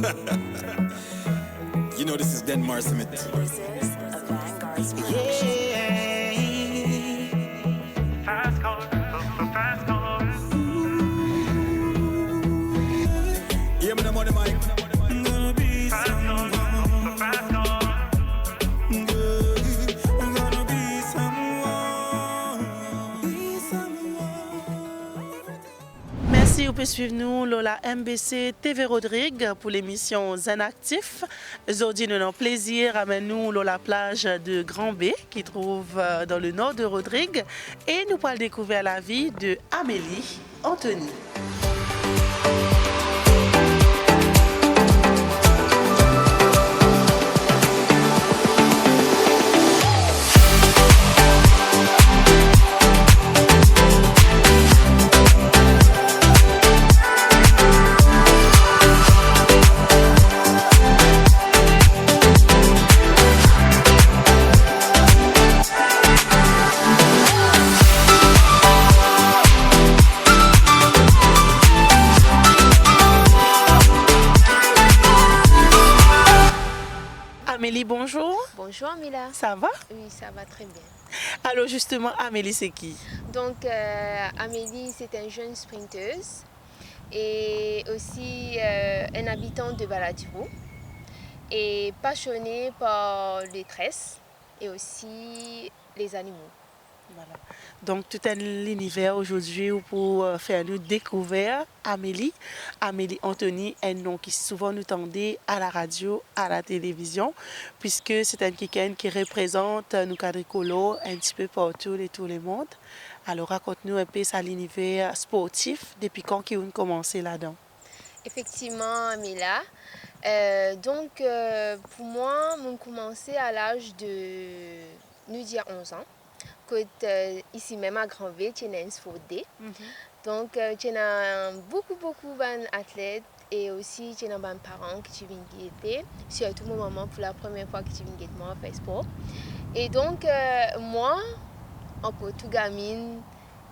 You know this is Denmark Summit. This is a Vanguard Smash. Yeah. Fast car, fast car. Yeah, me the money mic. I'm gonna be someone. Fast car. I'm gonna be someone. Be someone. Merci, vous pouvez suivre nous Lola MBC TV Rodrigue pour l'émission Zen Actif. Aujourd'hui, nous avons plaisir à nous Lola plage de Grand B qui trouve dans le nord de Rodrigue et nous allons découvrir la vie de Amélie Anthony. Amélie, bonjour. Bonjour Mila. Ça va? Oui, ça va très bien. Alors justement, Amélie, c'est qui? Donc Amélie, c'est une jeune sprinteuse et aussi un habitant de Baladiro et passionnée par les tresses et aussi les animaux. Voilà. Donc, tout un l'univers aujourd'hui pour faire nous découvrir Amélie. Amélie Anthony, un nom qui souvent nous tendait à la radio, à la télévision, puisque c'est un quelqu'un qui représente nous quadricolos un petit peu partout et tout le monde. Alors, raconte-nous un peu ça l'univers sportif, depuis quand qu'il a commencé là-dedans. Effectivement, Mila. Pour moi, j'ai commencé à l'âge de nous dire 11 ans. Ici même à Grand-V, tu as une SFOD. Donc, tu as beaucoup d'athlètes et aussi tu as des parents qui viennent guider, surtout mon maman pour la première fois que tu viens guider moi faire sport. Et donc, moi, en tout gamine,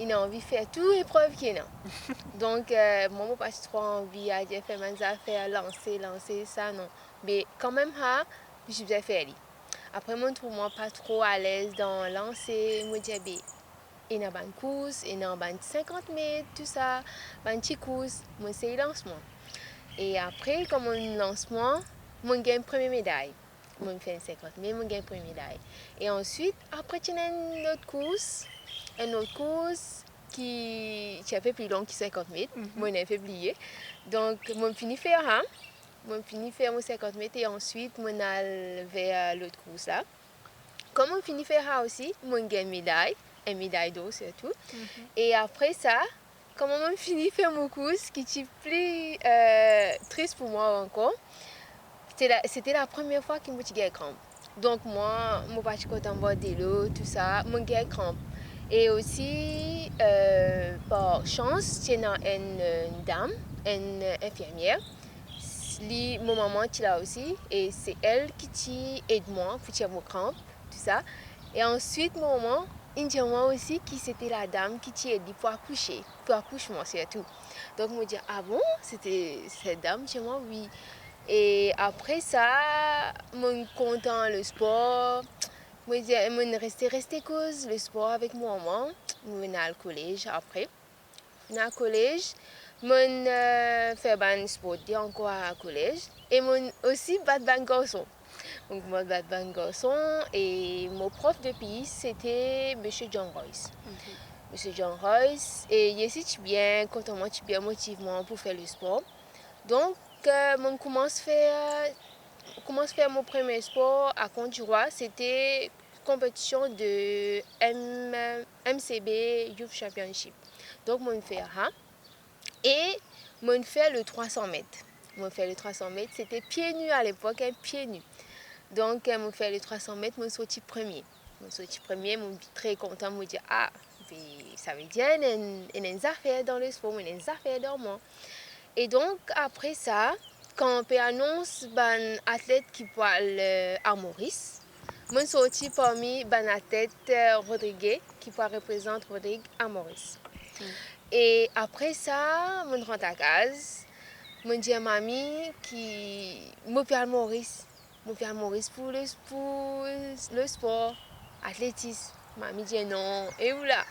il a envie de faire toutes les épreuves qu'il y a. Donc, moi, je n'ai pas trop envie de faire mes affaires, lancer, ça, non. Mais quand même, je vais faire. Après, je ne trouve pas trop à l'aise dans lancer. Je me dis, il y a une course, il y a 50 mètres, tout ça, une petite course, je fais le lancement. Et après, comme un lancement, je gagne une première médaille. Je fais 50 mètres, je gagne une première médaille. Et ensuite, après, il y a une autre course qui a fait plus long que 50 mètres. Moi, je l'ai fait oublier. Donc, je finis de faire ça. Je finis de faire mes 50 mètres et ensuite, je vais vers l'autre course là. Comme je finis de faire ça aussi, je gagne une médaille d'or surtout. Et après ça, comme je finis de faire mon course, qui est plus triste pour moi encore, c'était la première fois que je me suis crampe. Donc moi, je suis pas content de voir de l'eau, tout ça, je me crampe. Et aussi, par chance, il y a une dame, une infirmière. Mon maman est là aussi et c'est elle qui aide moi pour tirer mon crampe, tout ça. Et ensuite, mon maman, il dit moi aussi que c'était la dame qui aide pour accoucher, pour accouchement surtout. Donc, je me dis, ah bon, c'était cette dame chez moi, oui. Et après ça, je suis content le sport. Je suis restée cause le sport avec mon maman. Je suis allée au collège après. Je suis allée au collège. Je fais un sport encore à collège. Et je aussi un garçon. Donc, je suis un garçon. Et mon prof de pays, c'était M. John Royce. M. John Royce. Et il est bien content, bien motivant pour faire le sport. Donc, je commence à faire mon premier sport à Contirois. C'était compétition de MCB Youth Championship. Donc, je fais ça. Et je fais le 300 mètres. Je fais le 300 mètres. C'était pieds nus à l'époque, pieds nus. Donc, je fais le 300 mètres, je suis sorti premier. Je suis sorti premier, je suis très content. Je me dis, ah, ça veut dire qu'il y a des affaires dans le sport, il y a des affaires dans moi. Et donc, après ça, quand on annonce un athlète qui parle à Maurice, je suis sorti parmi les athlètes Rodrigue qui représente Rodrigue à Maurice. Et après ça, je rentre à casa. Mon dit à mamie qui m'opère Maurice. M'opère Maurice pour le sport, athlétisme. Mamie dit non. Et où là?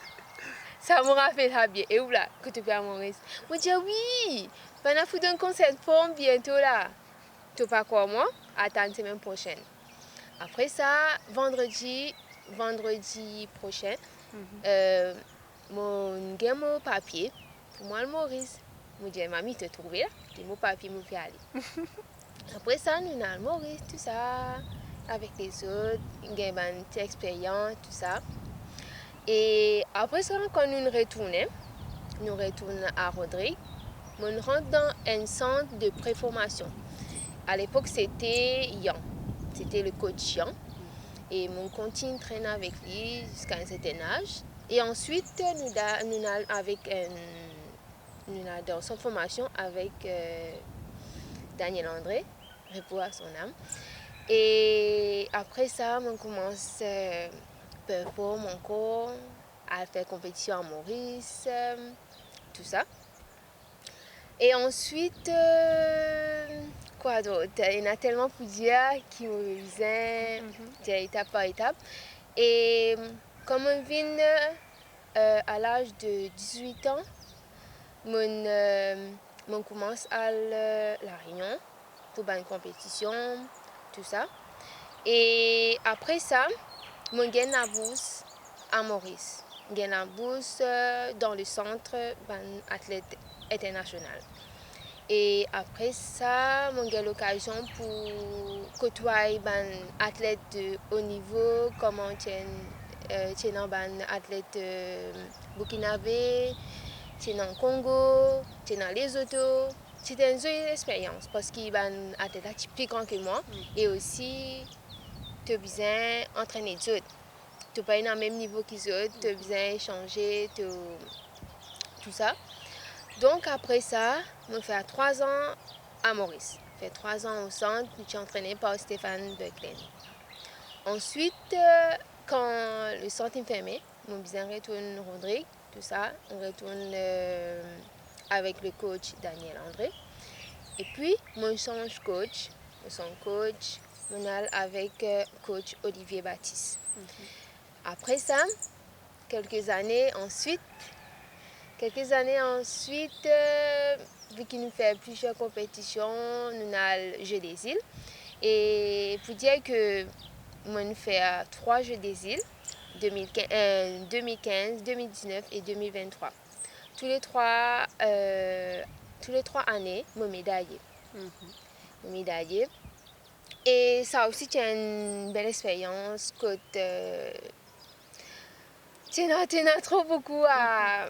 Ça me rappelle bien. Et où là? Que tu pères Maurice. Moi dit oui. On a fait un concert pour bientôt là. Tu pas quoi moi? Attends la semaine prochaine. Après ça, vendredi prochain, mon papier pour moi le Maurice. Je dis mamie te trouvé là, mon papier me fait aller. Après ça, nous avons le Maurice tout ça avec les autres, j'ai une petite expérience tout ça. Et après ça, quand nous retournons à Rodrigue, on rentre dans un centre de préformation. À l'époque, c'était Yan. C'était le coach Yan. Et mon continue traîner avec lui jusqu'à un certain âge. Et ensuite, nous avons dans son formation avec Daniel André, repos à son âme. Et après ça, on commence à performer encore, à faire compétition à Maurice, tout ça. Et ensuite, quoi d'autre? Il y en a tellement pour dire qui me visaient étape par étape. Et comme on vient à l'âge de 18 ans, on commence à la Réunion pour une compétition, tout ça. Et après ça, on gagne la bourse à Maurice. On gagne la bourse dans le centre athlète international. Et après ça, on a l'occasion pour côtoyer des athlètes de haut niveau, comme un athlète burkinabé, dans Congo, dans Lesotho. C'était une jolie expérience parce qu'il y a un athlète plus grand que moi et aussi tu as besoin d'entraîner les autres. Tu n'es pas au même niveau qu'ils autres, tu as besoin d'échanger, tout ça. Donc après ça, on fait 3 ans à Maurice. On fait 3 ans au centre, je suis entraînée par Stéphane Bucklen. Ensuite, quand le centre est fermé, on retourne à Rodrigue, tout ça. On retourne avec le coach Daniel André. Et puis, on change coach. On est avec coach Olivier Baptiste. Après ça, quelques années ensuite, vu qu'il nous fait plusieurs compétitions, nous avons le Jeux des îles. Et pour dire que nous fait 3 Jeux des îles, 2015, 2019 et 2023. Tous les 3 années, je suis médaillée. Et ça aussi, c'est une belle expérience. Tu as trop beaucoup à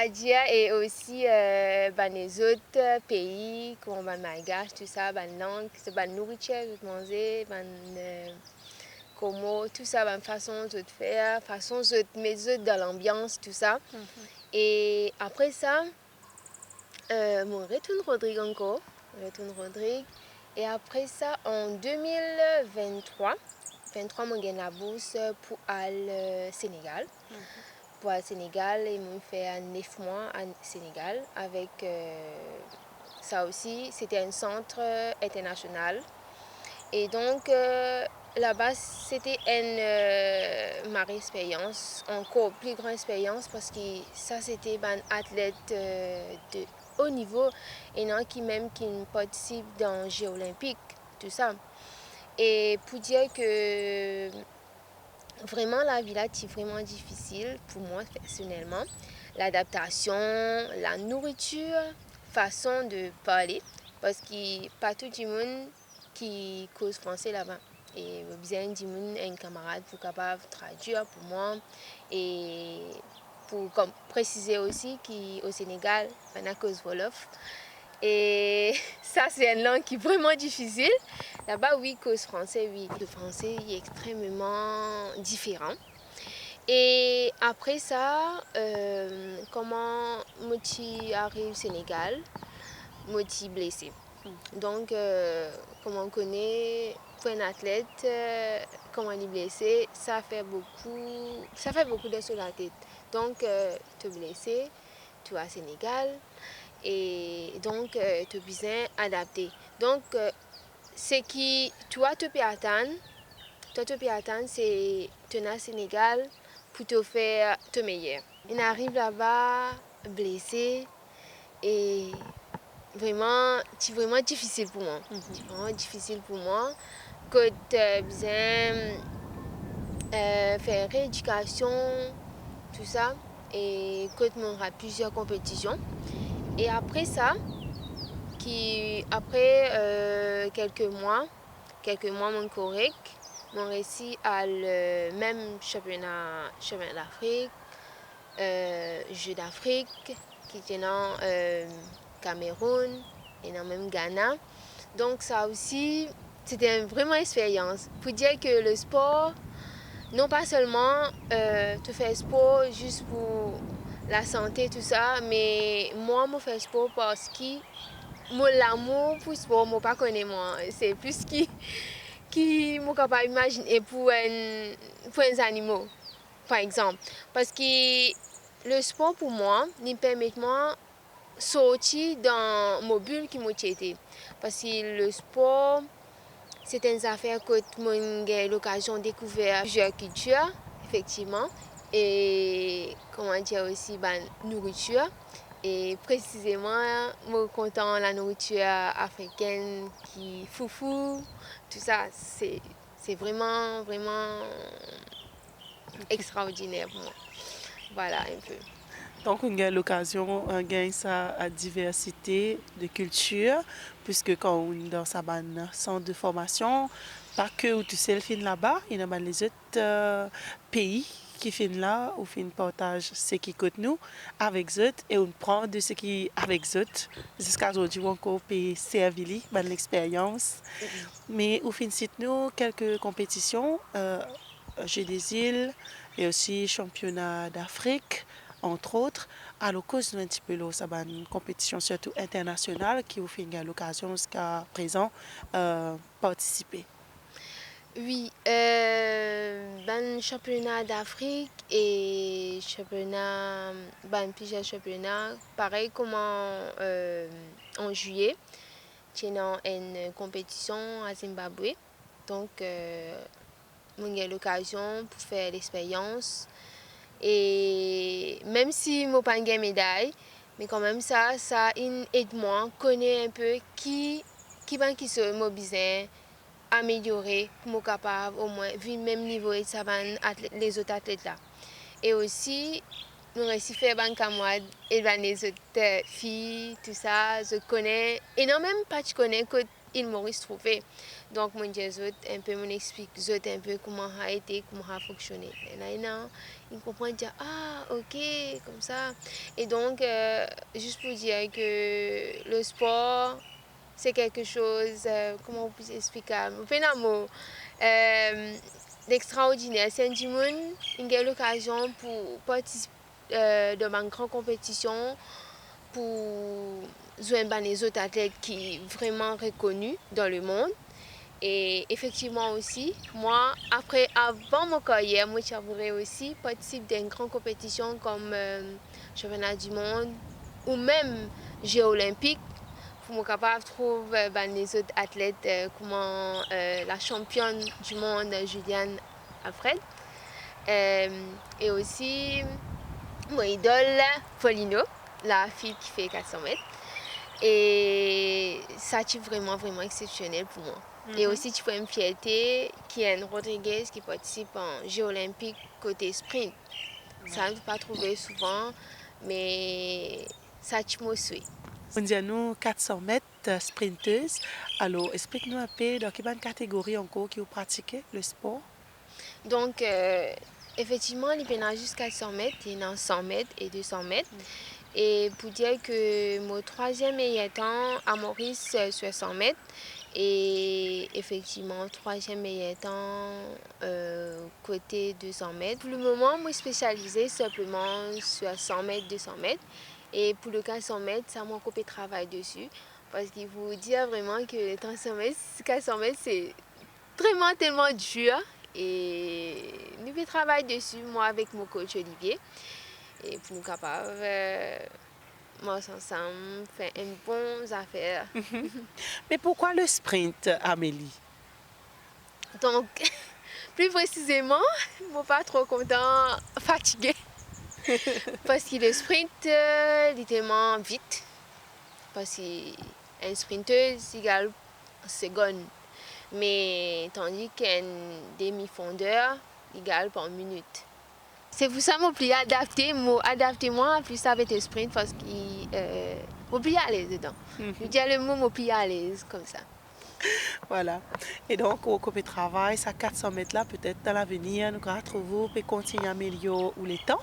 dire et aussi les autres pays comme malgache, tout ça, la langue, la nourriture, de manger, comment, tout ça, la façon de faire, façon de mettre dans l'ambiance, tout ça. Et après ça, on retourne Rodrigue encore. Et après ça, en 2023, on gagne la bourse pour aller au Sénégal. Pour aller au Sénégal, et on fait 9 mois au Sénégal. Avec ça aussi, c'était un centre international. Et donc, là-bas, c'était ma expérience, encore plus grande expérience, parce que ça, c'était un athlète de haut niveau, et non qui participe dans les Jeux olympiques, tout ça. Et pour dire que vraiment la vie là est vraiment difficile pour moi personnellement. L'adaptation, la nourriture, façon de parler, parce que pas tout le monde qui cause français là-bas. Et j'ai besoin d'un camarade pour capable traduire pour moi. Et pour préciser aussi qu'au Sénégal, on a cause Wolof. Et ça, c'est une langue qui est vraiment difficile. Là-bas, oui, cause français, oui. Le français est extrêmement différent. Et après ça, comment je arrive au Sénégal, je suis blessée. Donc, comme on connaît, pour un athlète, comment il est blessé, ça fait beaucoup de sur la tête. Donc, tu es blessé, tu vas au Sénégal. et donc tu as besoin d'adapter. Donc, ce qui, toi, tu peux attendre, c'est tenir au Sénégal pour te faire te meilleur. Il arrive là-bas blessé et vraiment, c'est vraiment difficile pour moi. C'est vraiment difficile pour moi que tu as besoin faire rééducation, tout ça, et que tu auras plusieurs compétitions. Et après ça, après quelques mois, mon correct, mon réussi à le même championnat d'Afrique, Jeux d'Afrique, qui était dans Cameroun et dans même Ghana. Donc ça aussi, c'était vraiment une expérience. Pour dire que le sport, non pas seulement tu fais sport juste pour la santé, tout ça, mais moi, je fais sport parce que l'amour pour le sport, je ne connais pas moi. C'est plus qui suis capable d'imaginer pour les animaux, par exemple. Parce que le sport, pour moi, il permet de sortir dans mon bulle qui m'a été. Parce que le sport, c'est une affaire que j'ai l'occasion de découvrir plusieurs cultures, effectivement. Et comment dire aussi, nourriture. Et précisément, je suis content de la nourriture africaine qui est foufou. Tout ça, c'est vraiment, vraiment extraordinaire pour moi. Voilà un peu. Donc, on a l'occasion de gagner sa diversité de culture, puisque quand on est dans sa centre de formation, pas que où tu sais le film là-bas, il y a les autres pays qui filment là, où fin partage ce qui coûte nous avec eux et on prend de ce qui avec eux jusqu'à aujourd'hui on encore peut servir l'expérience. Mais au fin site nous quelques compétitions, Jeux des îles et aussi championnat d'Afrique entre autres. À cause d'un petit peu là, ça va une compétition surtout internationale qui vous fait l'occasion jusqu'à présent participer. Oui, championnat d'Afrique et plusieurs championnats, pareil comme en juillet, j'ai une compétition à Zimbabwe. Donc, j'ai eu l'occasion pour faire l'expérience. Et même si je n'ai pas de médaille, mais quand même ça aide moi à connaître un peu qui se mobilise améliorer pour être capable au moins vu le même niveau et ça les autres athlètes là. Et aussi nous réussi faire ban camarades et les autres filles tout ça je connais et non même pas je connais que ils m'ont trouvé. Donc moi je un peu mon explique un peu comment a été comment a fonctionné. Et là ils comprennent dire ah OK comme ça. Et donc juste pour dire que le sport c'est quelque chose, comment on peut expliquer, d'extraordinaire. C'est du monde, il a l'occasion pour participer dans une grande compétition, pour jouer les autres athlètes qui sont vraiment reconnus dans le monde. Et effectivement aussi, moi, avant mon carrière, moi j'aimerais aussi participer dans une grande compétition comme championnat du monde ou même Jeux olympiques. Pour être capable de trouver les autres athlètes comme la championne du monde Juliane Alfred et aussi mon idole Paulino, la fille qui fait 400 mètres et ça c'est vraiment vraiment exceptionnel pour moi. Et aussi tu vois une fierté qui est Rodriguez qui participe en Jeux olympiques côté sprint. Ça ne peut pas trouver souvent mais ça tu me suit. On dit à nous 400 mètres sprinteuse. Alors, explique-nous un peu dans quelle catégorie encore qui vous pratiquez le sport. Donc, effectivement, il y a juste 400 mètres, il y a 100 mètres et 200 mètres. Et pour dire que mon troisième meilleur temps à Maurice, 60 mètres. Et effectivement, troisième meilleur temps côté 200 mètres. Pour le moment, moi, spécialisée simplement sur 100 mètres, 200 mètres. Et pour le 400 mètres, ça m'a coupé travail dessus. Parce qu'il faut dire vraiment que 400 mètres, c'est vraiment tellement dur. Et nous faisons travail dessus, moi avec mon coach Olivier. Et pour nous capables marche ensemble, faire une bonne affaire. Mais pourquoi le sprint, Amélie? Donc, plus précisément, je ne suis pas trop content, fatigué. Parce que le sprint, il est tellement vite. Parce qu'un sprinter, c'est égal en seconde. Mais tandis qu'un demi-fondeur, égal par minute. C'est pour ça que je suis adapté moi plus avec le sprint parce que je suis à l'aise dedans. Je dis le mot, je suis à l'aise comme ça. Voilà. Et donc, au côté travail, ça 400 mètres là, peut-être dans l'avenir, nous allons trouver peut continuer à améliorer les temps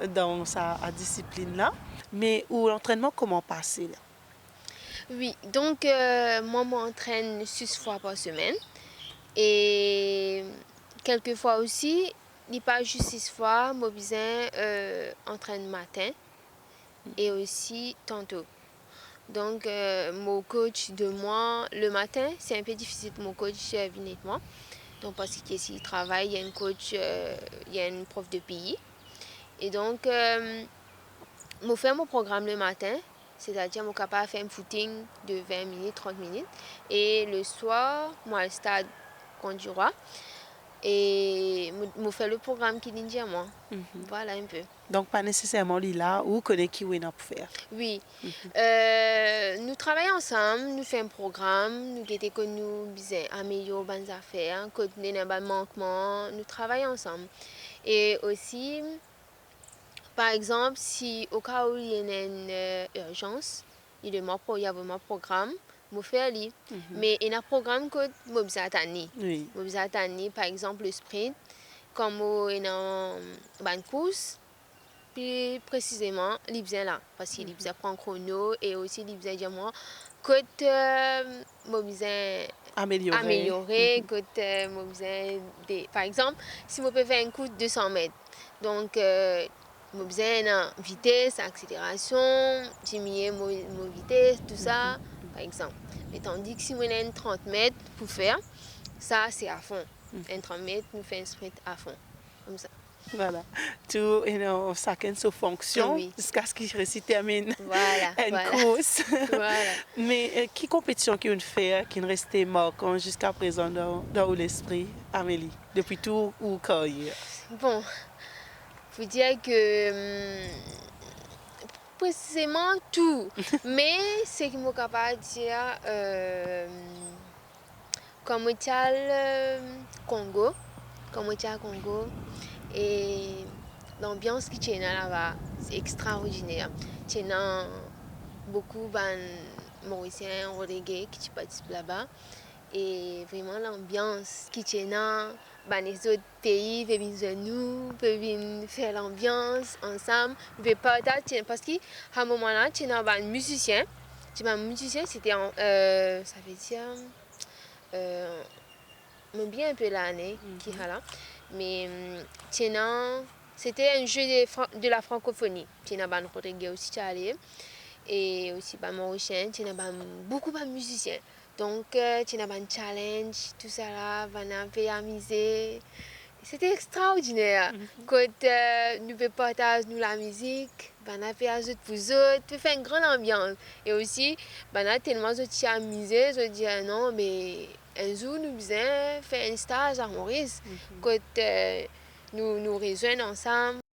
dans sa discipline là. Mais où l'entraînement, comment passer là? Oui, donc moi, je m'entraîne 6 fois par semaine. Et quelquefois aussi, il n'y a pas juste 6 fois, je besoin entraîne matin et aussi tantôt. Donc, mon coach de moi, le matin, c'est un peu difficile pour mon coach venir avec moi. Donc, parce que s'il travaille, il y a un coach, il y a une prof de pays. Et donc, je fais mon programme le matin, c'est-à-dire je suis capable de faire un footing de 20 minutes, 30 minutes. Et le soir, moi, le stade Conduroy. Et je fais le programme qui dit à moi. Voilà un peu. Donc, pas nécessairement là ou connaît qui est pour faire. Oui. Nous travaillons ensemble, nous faisons un programme, nous avons que nous améliorer les affaires, que nous avons des manquements, nous travaillons ensemble. Et aussi, par exemple, si au cas où il y a une urgence, il y a vraiment un programme. Je fais lui. Mais il y a un programme que je vais attendre. Oui. Je vais attendre, par exemple, le sprint, comme il y a une course, plus précisément, il y a là. Parce qu'il y a un chrono et aussi il y a moi que je améliorer, par exemple, si je peux faire un coup de 200 mètres, donc je besoin vitesse, accélération, diminuer ma vitesse, tout ça, par exemple. Mais tandis que si on a 30 mètres pour faire, ça c'est à fond. Un 30 mètres, nous faisons un sprint à fond, comme ça. Voilà. Tout, chacun sa fonction jusqu'à ce qu'il termine une course. Voilà. Mais qui compétition qui on fait, qui reste marquant jusqu'à présent dans l'esprit, Amélie, depuis tout ou carrière? Bon, il faut dire que précisément tout. Mais ce que je suis capable de dire, comme le Congo, et l'ambiance qui est là-bas, c'est extraordinaire. Il y a beaucoup de Mauriciens, Rodriguez qui participent là-bas. Et vraiment l'ambiance qui est là, les autres pays peuvent venir nous, peuvent faire l'ambiance ensemble, peuvent partager. Parce qu'à un moment-là, il y a un musicien. Un musicien, c'était ça veut dire, bien un peu l'année qui est là. Mais c'était un jeu de la francophonie. Il y a Rodriguez aussi allé. Et aussi Mauricien, il y a beaucoup de musiciens. Donc, il y a un challenge, tout ça là, on a fait amuser. C'était extraordinaire. Quand nous pouvons partager la musique, on a fait les autres pour les autres, on fait une grande ambiance. Et aussi, on a tellement amusé, je dis non, mais un jour nous faisons faire un stage à Maurice. Quand nous rejoignons ensemble.